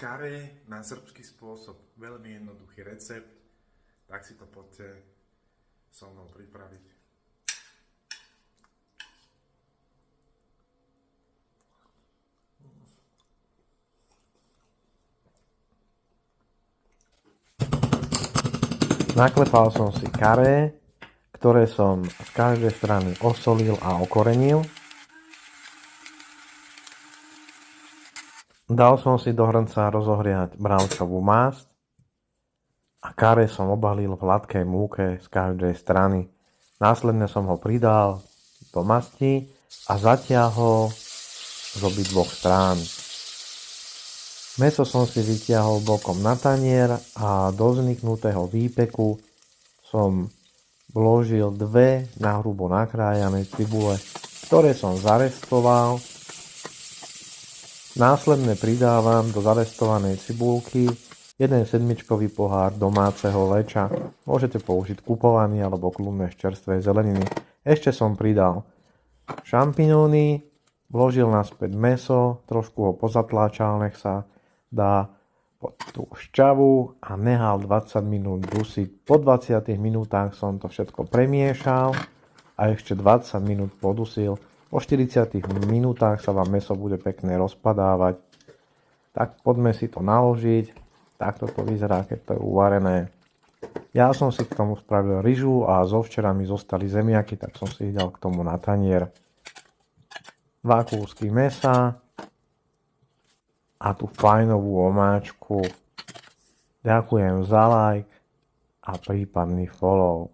Kare na srbský spôsob, veľmi jednoduchý recept, tak si to poďte so mnou pripraviť. Naklepal som si kare, ktoré som z každej strany osolil a okorenil. Dal som si do hrnca rozohriať bravčovú masť a kare som obalil v hladkej múke z každej strany. Následne som ho pridal do masti a zatiahol z obidvoch strán. Mäso som si vytiahol bokom na tanier a do vzniknutého výpeku som vložil dve nahrubo nakrájané cibule, ktoré som zarestoval. Následne pridávam do zarestovanej cibulky 1 sedmičkový pohár domáceho leča. Môžete použiť kupovaný alebo kľudne z čerstvej zeleniny. Ešte som pridal šampiňóny, vložil naspäť mäso, trošku ho pozatláčal, nech sa dá pod tú šťavu a nehal 20 minút dusiť. Po 20 minútach som to všetko premiešal a ešte 20 minút podusil. Po 40 minútach sa vám mäso bude pekne rozpadávať. Tak poďme si to naložiť. Takto to vyzerá, keď to je uvarené. Ja som si k tomu spravil ryžu a zo včera mi zostali zemiaky, tak som si ich dal k tomu na tanier. 2 kúsky mäsa a tú fajnovú omáčku. Ďakujem za like a prípadný follow.